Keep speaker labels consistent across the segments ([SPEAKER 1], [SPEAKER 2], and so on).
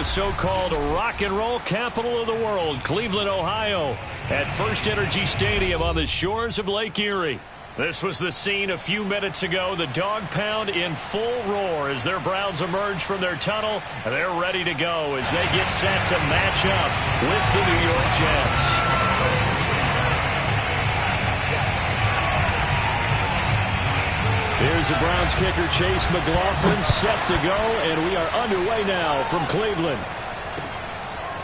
[SPEAKER 1] so-called rock and roll capital of the world, Cleveland, Ohio, at First Energy Stadium on the shores of Lake Erie. This was the scene a few minutes ago. The dog pound in full roar as their Browns emerge from their tunnel. They're ready to go as they get set to match up with the New York Jets. Here's the Browns kicker, Chase McLaughlin, set to go, and we are underway now from Cleveland.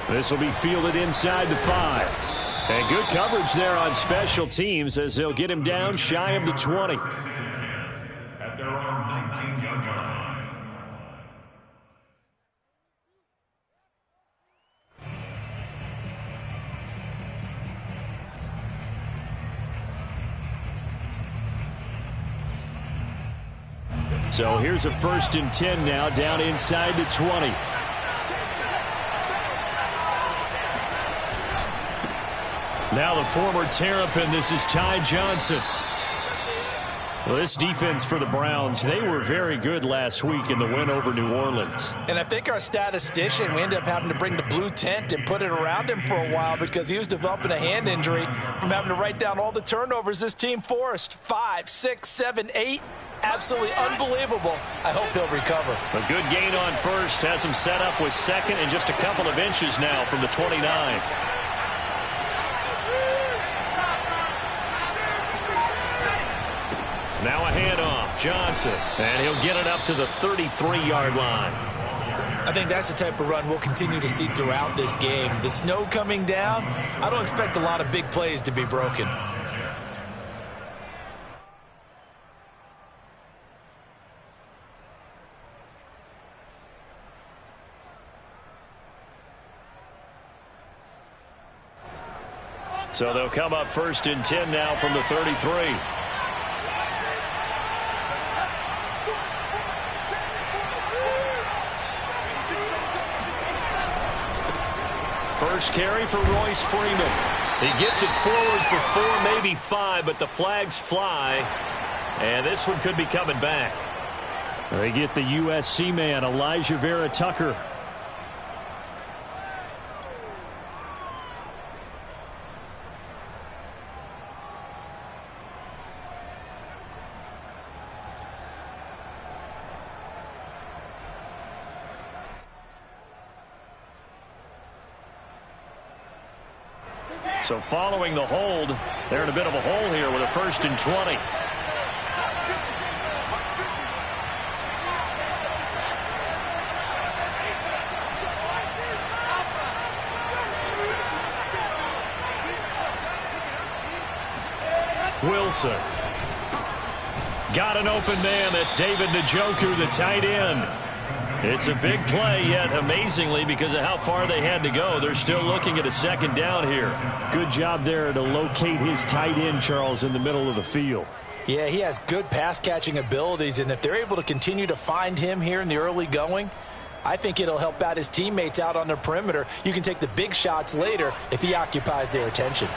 [SPEAKER 1] This will be fielded inside the 5. And good coverage there on special teams as they'll get him down shy of the 20.
[SPEAKER 2] At their own 19-yard line.
[SPEAKER 1] So here's a 1st and 10 now, down inside the 20. Now the former Terrapin, this is Ty Johnson. Well, this defense for the Browns, they were very good last week in the win over New Orleans.
[SPEAKER 3] And I think our statistician, we ended up having to bring the blue tent and put it around him for a while because he was developing a hand injury from having to write down all the turnovers this team forced. 5, 6, 7, 8. Absolutely unbelievable. I hope he'll recover.
[SPEAKER 1] A good gain on first has him set up with second and just a couple of inches now from the 29. Now a handoff, Johnson, and he'll get it up to the 33-yard line.
[SPEAKER 3] I think that's the type of run we'll continue to see throughout this game. The snow coming down, I don't expect a lot of big plays to be broken.
[SPEAKER 1] So they'll come up 1st and 10 now from the 33. First carry for Royce Freeman. He gets it forward for 4, maybe 5, but the flags fly. And this one could be coming back. They get the USC man, Elijah Vera Tucker. So following the hold, they're in a bit of a hole here with a 1st and 20. Wilson. Got an open man. That's David Njoku, the tight end. It's a big play, yet amazingly, because of how far they had to go, they're still looking at a 2nd down here. Good job there to locate his tight end, Charles, in the middle of the field.
[SPEAKER 3] Yeah, he has good pass-catching abilities, and if they're able to continue to find him here in the early going, I think it'll help out his teammates out on the perimeter. You can take the big shots later if he occupies their attention.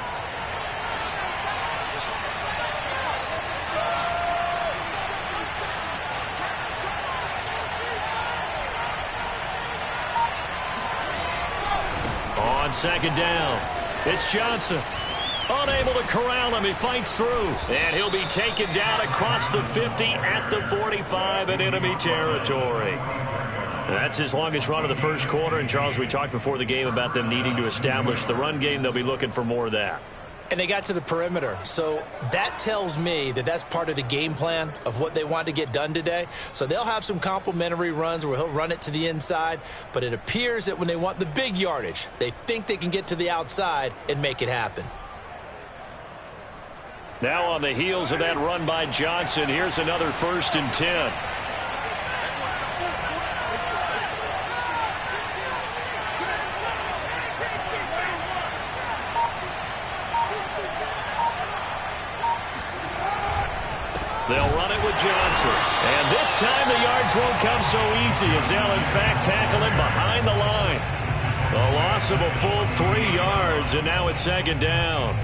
[SPEAKER 1] On 2nd down, it's Johnson. Unable to corral him, he fights through. And he'll be taken down across the 50 at the 45 in enemy territory. That's his longest run of the first quarter. And, Charles, we talked before the game about them needing to establish the run game. They'll be looking for more of that.
[SPEAKER 3] And they got to the perimeter. So that tells me that that's part of the game plan of what they want to get done today. So they'll have some complementary runs where he'll run it to the inside. But it appears that when they want the big yardage, they think they can get to the outside and make it happen.
[SPEAKER 1] Now on the heels of that run by Johnson, here's another 1st and 10. They'll run it with Johnson. And this time the yards won't come so easy as they'll, in fact, tackle him behind the line. A loss of a full 3 yards, and now it's 2nd down.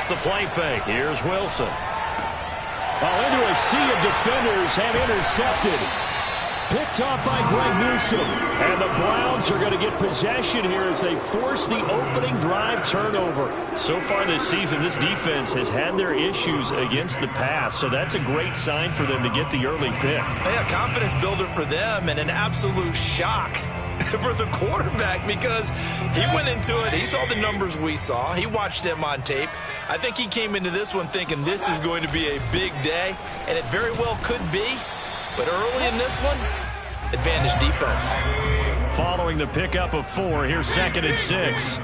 [SPEAKER 1] off the play fake. Here's Wilson.
[SPEAKER 4] Into a sea of defenders and intercepted. Picked off by Greg Newsome.
[SPEAKER 1] And the Browns are going to get possession here as they force the opening drive turnover. So far this season, this defense has had their issues against the pass, so that's a great sign for them to get the early pick.
[SPEAKER 3] Yeah, confidence builder for them and an absolute shock for the quarterback because he went into it. He saw the numbers we saw. He watched them on tape. I think he came into this one thinking this is going to be a big day, and it very well could be. But early in this one, advantage defense.
[SPEAKER 1] Following the pickup of 4, here's 2nd and 6.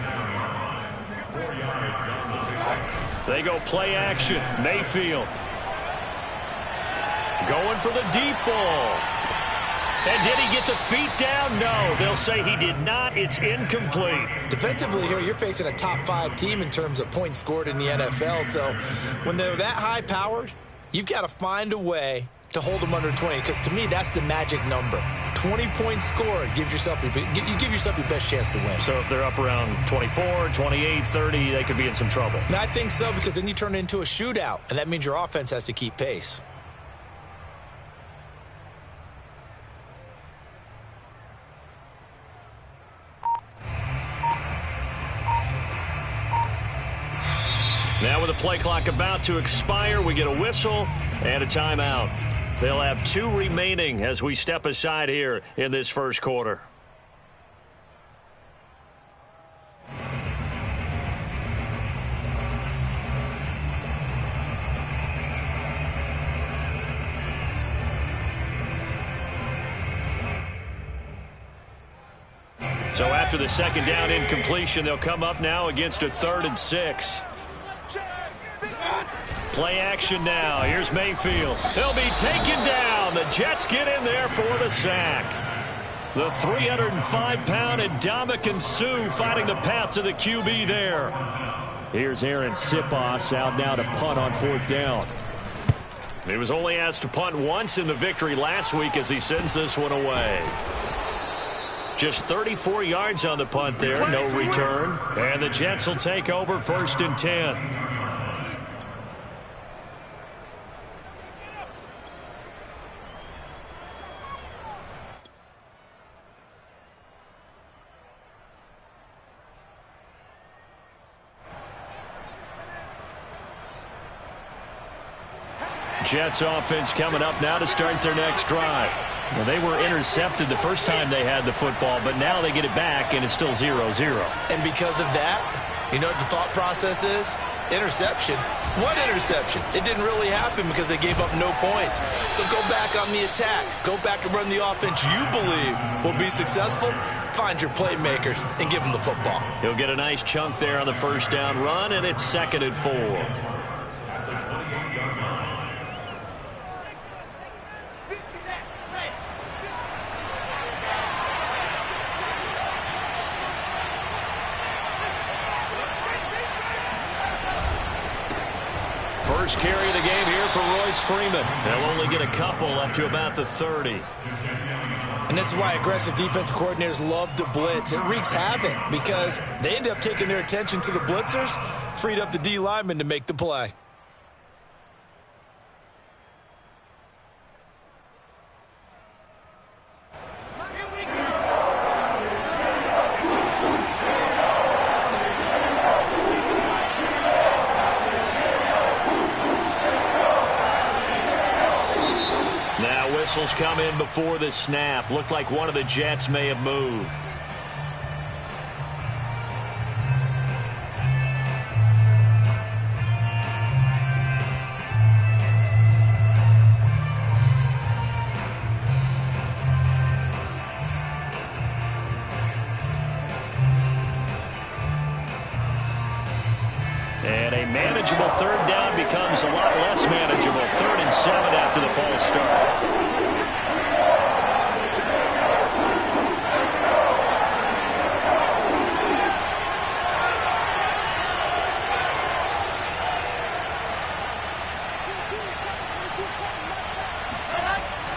[SPEAKER 1] They go play action. Mayfield. Going for the deep ball. And did he get the feet down? No. They'll say he did not. It's incomplete.
[SPEAKER 3] Defensively here, you're facing a top 5 team in terms of points scored in the NFL. So when they're that high-powered, you've got to find a way to hold them under 20, because to me, that's the magic number. 20-point score gives yourself you give yourself your best chance to win.
[SPEAKER 1] So if they're up around 24, 28, 30, they could be in some trouble.
[SPEAKER 3] I think so, because then you turn it into a shootout, and that means your offense has to keep pace.
[SPEAKER 1] Now with the play clock about to expire, we get a whistle and a timeout. They'll have 2 remaining as we step aside here in this first quarter. So after the second down incompletion, they'll come up now against a 3rd and 6. Play action now. Here's Mayfield. He'll be taken down. The Jets get in there for the sack. The 305-pound Ndamukong Suh finding the path to the QB there. Here's Aaron Sipos out now to punt on 4th down. He was only asked to punt once in the victory last week as he sends this one away. Just 34 yards on the punt there, no return. And the Jets will take over 1st and 10. Jets offense coming up now to start their next drive. Well, they were intercepted the first time they had the football, but now they get it back, and it's still 0-0.
[SPEAKER 3] And because of that, you know what the thought process is? Interception. What interception? It didn't really happen because they gave up no points. So go back on the attack. Go back and run the offense you believe will be successful. Find your playmakers and give them the football.
[SPEAKER 1] He'll get a nice chunk there on the first down run, and it's 2nd and 4. First carry of the game here for Royce Freeman. They'll only get a couple up to about the 30.
[SPEAKER 3] And this is why aggressive defensive coordinators love to blitz. It wreaks havoc because they end up taking their attention to the blitzers, freed up the D lineman to make the play.
[SPEAKER 1] Whistles come in before the snap. Looked like one of the Jets may have moved. And a manageable 3rd down becomes a lot less manageable. 3rd and 7 after the false start.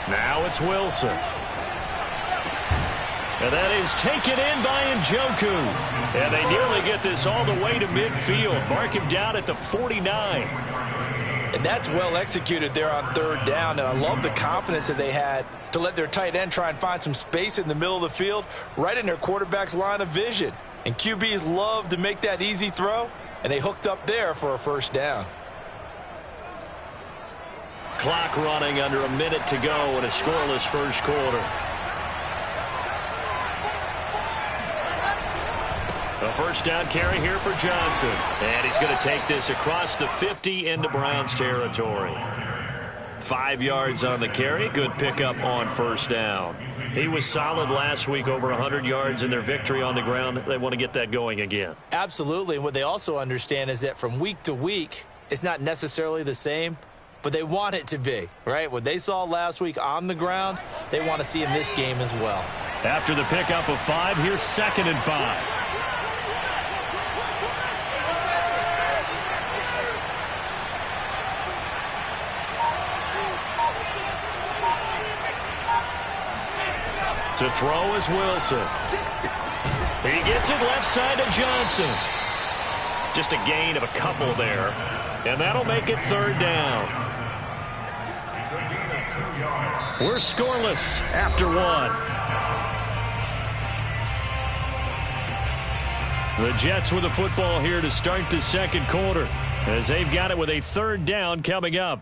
[SPEAKER 1] Now it's Wilson. And that is taken in by Njoku. And they nearly get this all the way to midfield. Mark him down at the 49.
[SPEAKER 3] And that's well executed there on third down. And I love the confidence that they had to let their tight end try and find some space in the middle of the field, right in their quarterback's line of vision. And QBs love to make that easy throw, and they hooked up there for a first down.
[SPEAKER 1] Clock running under a minute to go in a scoreless first quarter. A first down carry here for Johnson. And he's going to take this across the 50 into Browns territory. 5 yards on the carry. Good pickup on first down. He was solid last week, over 100 yards in their victory on the ground. They want to get that going again.
[SPEAKER 3] Absolutely. And what they also understand is that from week to week, it's not necessarily the same, but they want it to be, right? What they saw last week on the ground, they want to see in this game as well.
[SPEAKER 1] After the pickup of 5, here's 2nd and 5. To throw is Wilson. He gets it left side to Johnson. Just a gain of a couple there. And that'll make it third down. We're scoreless after 1. The Jets with the football here to start the second quarter, as they've got it with a third down coming up.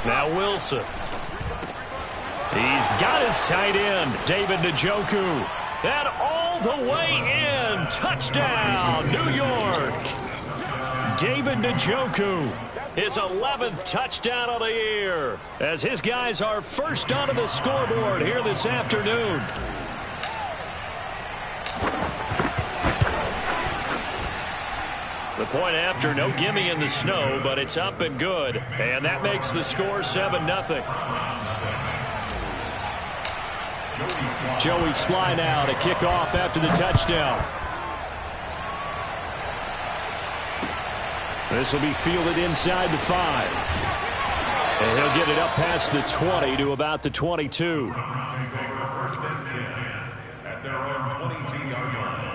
[SPEAKER 1] Now Wilson. He's got his tight end, David Njoku. And all the way in. Touchdown, New York. David Njoku, his 11th touchdown of the year, as his guys are first onto the scoreboard here this afternoon. The point after, no gimme in the snow, but it's up and good. And that makes the score 7-0.
[SPEAKER 4] Joey Sly now to kick off after the touchdown. This will be fielded inside the 5. And he'll get it up past the 20 to about the 22.
[SPEAKER 2] First and 10 at their own 22-yard line.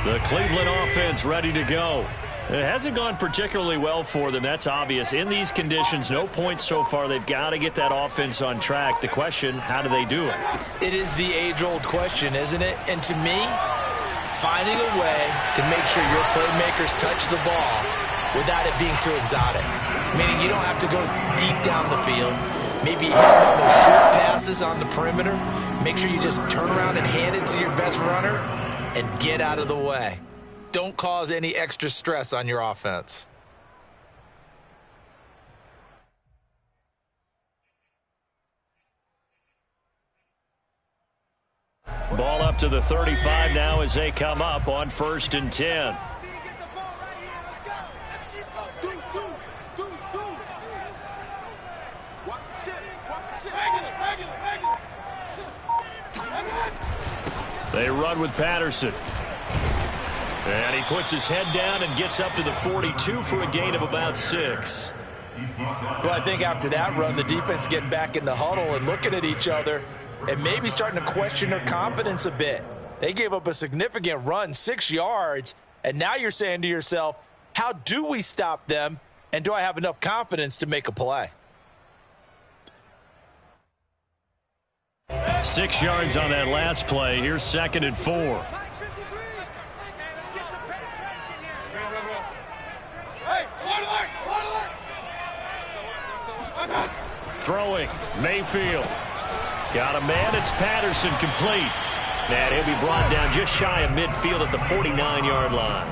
[SPEAKER 1] The Cleveland offense ready to go. It hasn't gone particularly well for them. That's obvious. In these conditions, no points so far. They've got to get that offense on track. The question, how do they do it?
[SPEAKER 3] It is the age-old question, isn't it? And to me, finding a way to make sure your playmakers touch the ball without it being too exotic. Meaning you don't have to go deep down the field. Maybe hit on those short passes on the perimeter. Make sure you just turn around and hand it to your best runner and get out of the way. Don't cause any extra stress on your offense.
[SPEAKER 1] Ball up to the 35 now as they come up on 1st and 10. They run with Patterson. And he puts his head down and gets up to the 42 for a gain of about 6.
[SPEAKER 3] Well, I think after that run, the defense getting back in the huddle and looking at each other and maybe starting to question their confidence a bit. They gave up a significant run, 6 yards, and now you're saying to yourself, how do we stop them, and do I have enough confidence to make a play?
[SPEAKER 1] 6 yards on that last play. Here's 2nd and 4. Throwing, Mayfield. Got a man, it's Patterson, complete. And he'll be brought down just shy of midfield at the 49-yard line.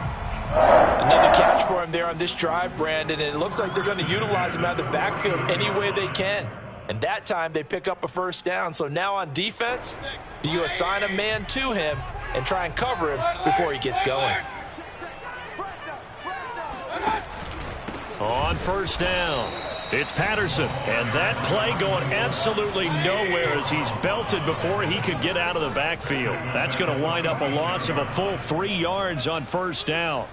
[SPEAKER 3] Another catch for him there on this drive, Brandon, and it looks like they're going to utilize him out of the backfield any way they can. And that time they pick up a first down. So now on defense, do you assign a man to him and try and cover him before he gets going?
[SPEAKER 1] On first down, it's Patterson. And that play going absolutely nowhere as he's belted before he could get out of the backfield. That's going to wind up a loss of a full 3 yards on first down.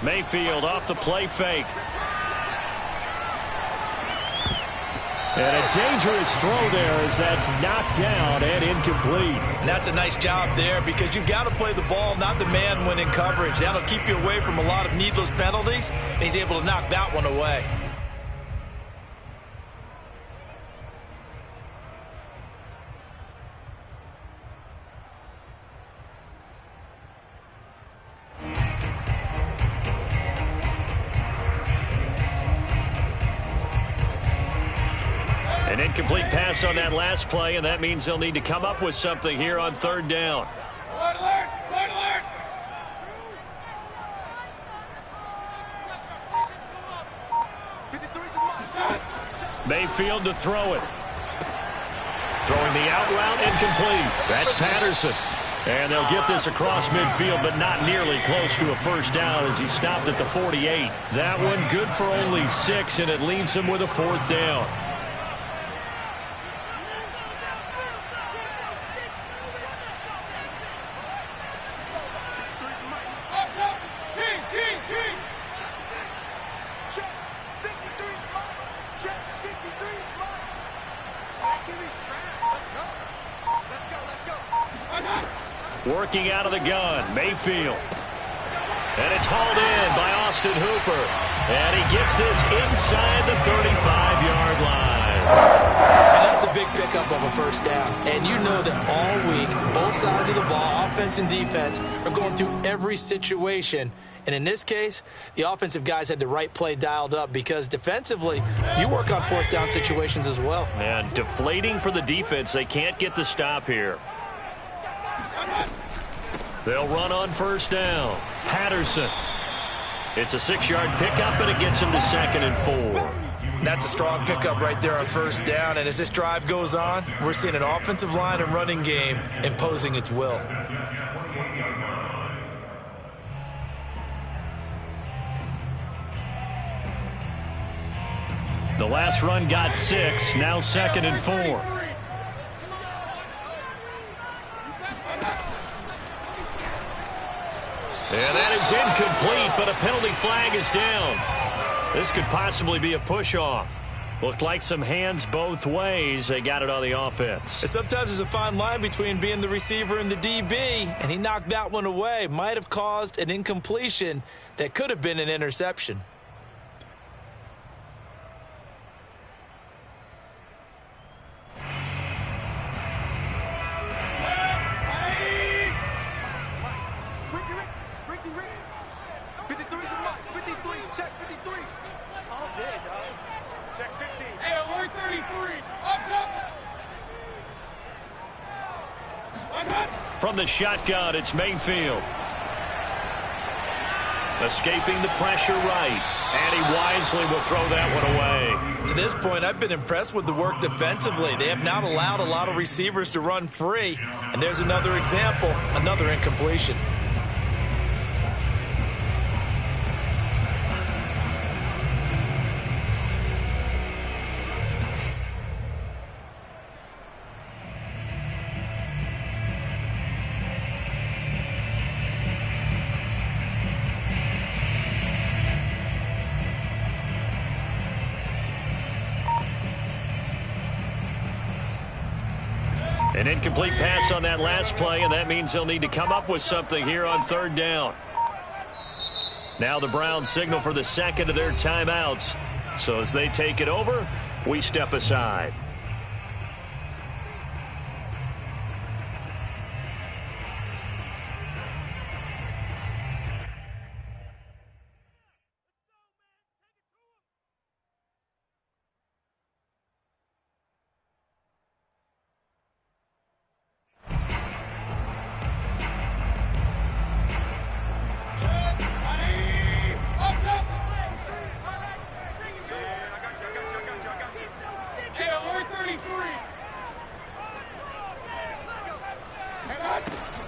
[SPEAKER 1] Mayfield off the play fake. And a dangerous throw there as that's knocked down and incomplete.
[SPEAKER 3] And that's a nice job there because you've got to play the ball, not the man when in coverage. That'll keep you away from a lot of needless penalties, and he's able to knock that one away.
[SPEAKER 1] An incomplete pass on that last play, and that means they'll need to come up with something here on 3rd down. Mayfield to throw it. Throwing the out route, incomplete. That's Patterson. And they'll get this across midfield, but not nearly close to a first down as he stopped at the 48. That one good for only 6, and it leaves him with a 4th down. Working out of the gun, Mayfield. And it's hauled in by Austin Hooper. And he gets this inside the 35-yard line.
[SPEAKER 3] And that's a big pickup of a first down. And you know that all week, both sides of the ball, offense and defense, are going through every situation. And in this case, the offensive guys had the right play dialed up because defensively, you work on 4th down situations as well.
[SPEAKER 1] And deflating for the defense. They can't get the stop here. They'll run on first down. Patterson. It's a 6-yard pickup, and it gets him to 2nd and 4.
[SPEAKER 3] That's a strong pickup right there on first down. And as this drive goes on, we're seeing an offensive line and running game imposing its will.
[SPEAKER 1] The last run got 6, now 2nd and 4. And that is incomplete, but a penalty flag is down. This could possibly be a push-off. Looked like some hands both ways. They got it on the offense.
[SPEAKER 3] And sometimes there's a fine line between being the receiver and the DB, and he knocked that one away. Might have caused an incompletion that could have been an interception.
[SPEAKER 1] From the shotgun, it's Mayfield. Escaping the pressure right. And he wisely will throw that one away.
[SPEAKER 3] To this point, I've been impressed with the work defensively. They have not allowed a lot of receivers to run free. And there's another example, another incompletion.
[SPEAKER 1] An incomplete pass on that last play, and that means they'll need to come up with something here on third down. Now the Browns signal for the second of their timeouts. So as they take it over, we step aside.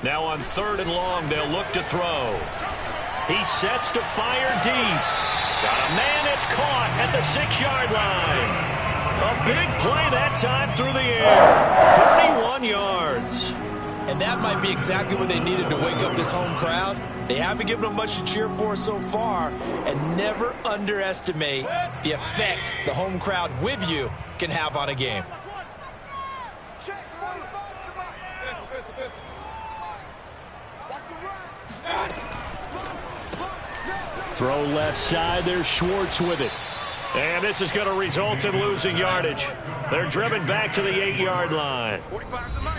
[SPEAKER 1] Now on third and long, they'll look to throw. He sets to fire deep. Got a man that's caught at the 6-yard line. A big play that time through the air. 31 yards.
[SPEAKER 3] And that might be exactly what they needed to wake up this home crowd. They haven't given them much to cheer for so far. And never underestimate the effect the home crowd with you can have on a game.
[SPEAKER 1] Throw left side. There's Schwartz with it. And this is going to result in losing yardage. They're driven back to the 8-yard line.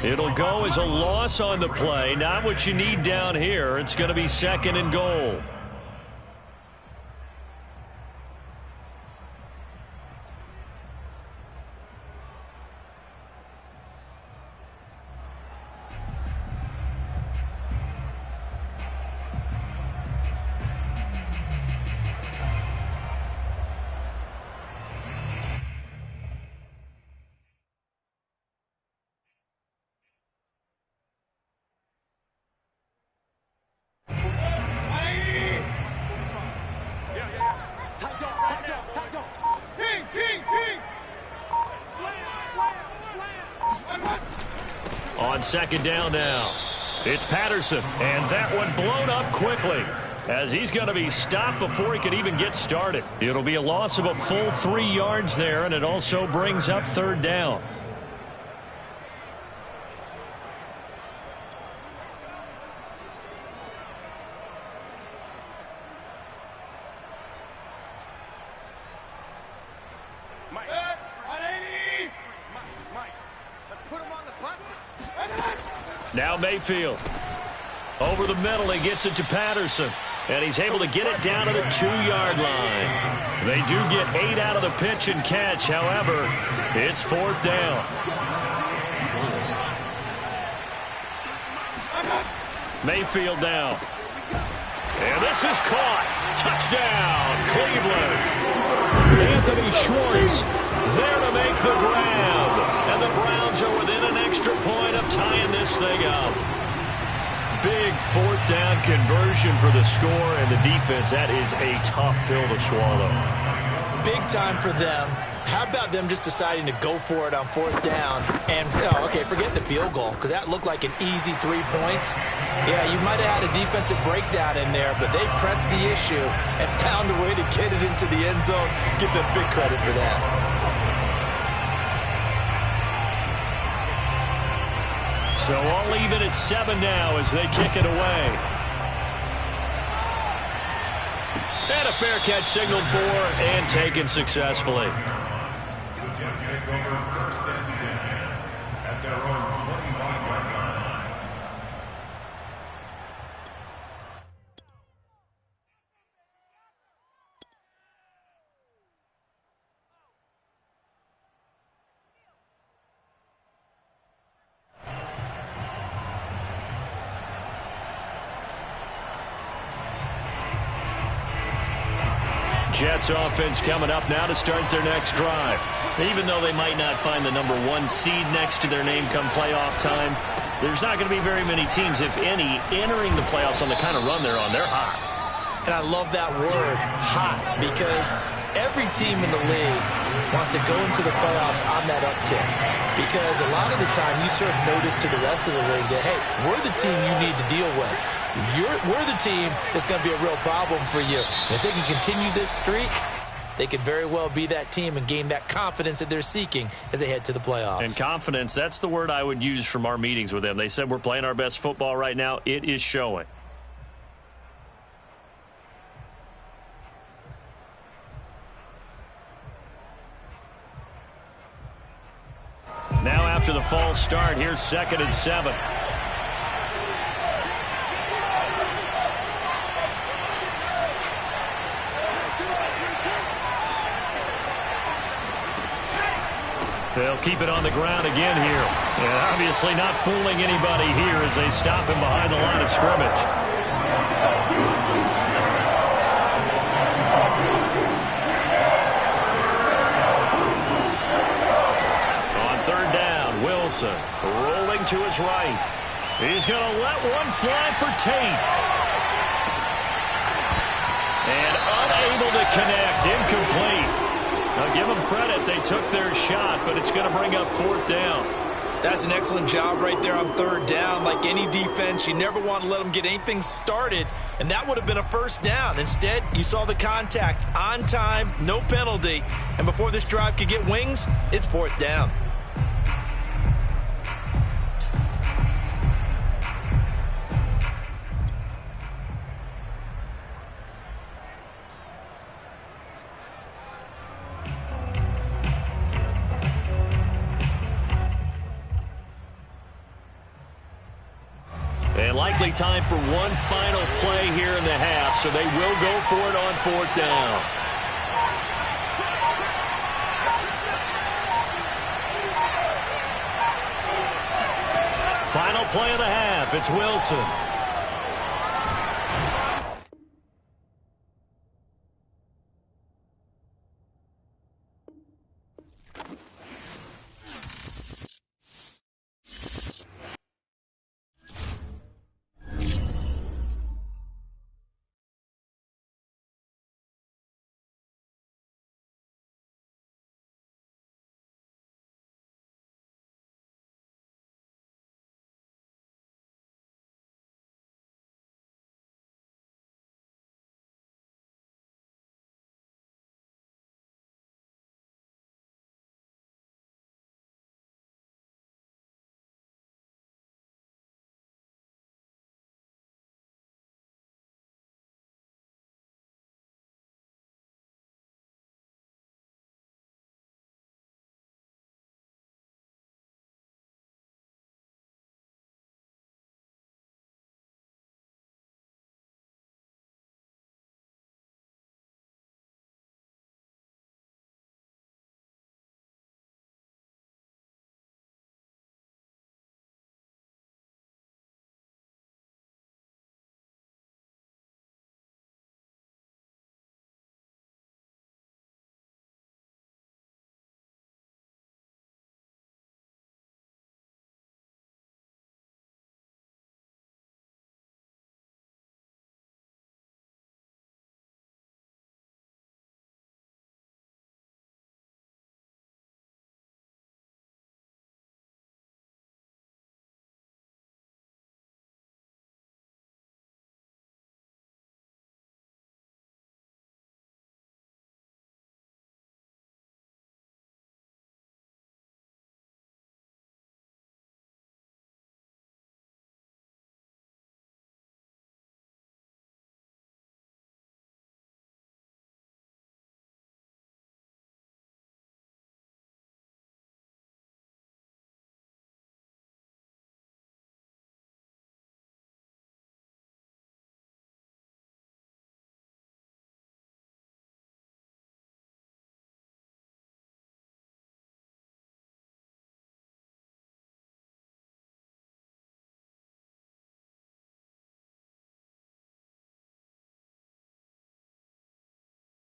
[SPEAKER 1] It'll go as a loss on the play. Not what you need down here. It's going to be second and goal. On second down now, it's Patterson, and that one blown up quickly as he's going to be stopped before he could even get started. It'll be a loss of a full 3 yards there, and it also brings up third down. Now Mayfield. Over the middle, he gets it to Patterson. And he's able to get it down to the 2-yard line. They do get 8 out of the pitch and catch. However, it's fourth down. Mayfield down. And this is caught. Touchdown, Cleveland. Anthony Schwartz there to make the grab. And the Browns are within an extra point of tying this thing up. Big fourth down conversion for the score, and the defense, that is a tough pill to swallow.
[SPEAKER 3] Big time for them. How about them just deciding to go for it on fourth down? And, okay, forget the field goal, because that looked like an easy 3 points. Yeah, you might have had a defensive breakdown in there, but they pressed the issue and found a way to get it into the end zone. Give them big credit for that.
[SPEAKER 1] So all even at 7 now as they kick it away. And a fair catch signaled for and taken successfully.
[SPEAKER 2] The Jets take over first and 10 at their own 25-yard line.
[SPEAKER 1] Jets offense coming up now to start their next drive. Even though they might not find the number 1 seed next to their name come playoff time, there's not going to be very many teams, if any, entering the playoffs on the kind of run they're on. They're hot.
[SPEAKER 3] And I love that word, hot, because every team in the league wants to go into the playoffs on that uptick. Because a lot of the time you serve notice to the rest of the league that, hey, we're the team you need to deal with. We're the team that's going to be a real problem for you. And if they can continue this streak, they could very well be that team and gain that confidence that they're seeking as they head to the playoffs.
[SPEAKER 1] And confidence, that's the word I would use from our meetings with them. They said we're playing our best football right now. It is showing. Now after the false start, here's 2nd and 7. They'll keep it on the ground again here. And obviously not fooling anybody here as they stop him behind the line of scrimmage. On 3rd down, Wilson rolling to his right. He's going to let one fly for Tate. And unable to connect, incomplete. Now, give them credit. They took their shot, but it's going to bring up 4th down.
[SPEAKER 3] That's an excellent job right there on 3rd down. Like any defense, you never want to let them get anything started, and that would have been a 1st down. Instead, you saw the contact on time, no penalty, and before this drive could get wings, it's 4th down.
[SPEAKER 1] And likely time for one final play here in the half, so they will go for it on 4th down. Final play of the half. It's Wilson.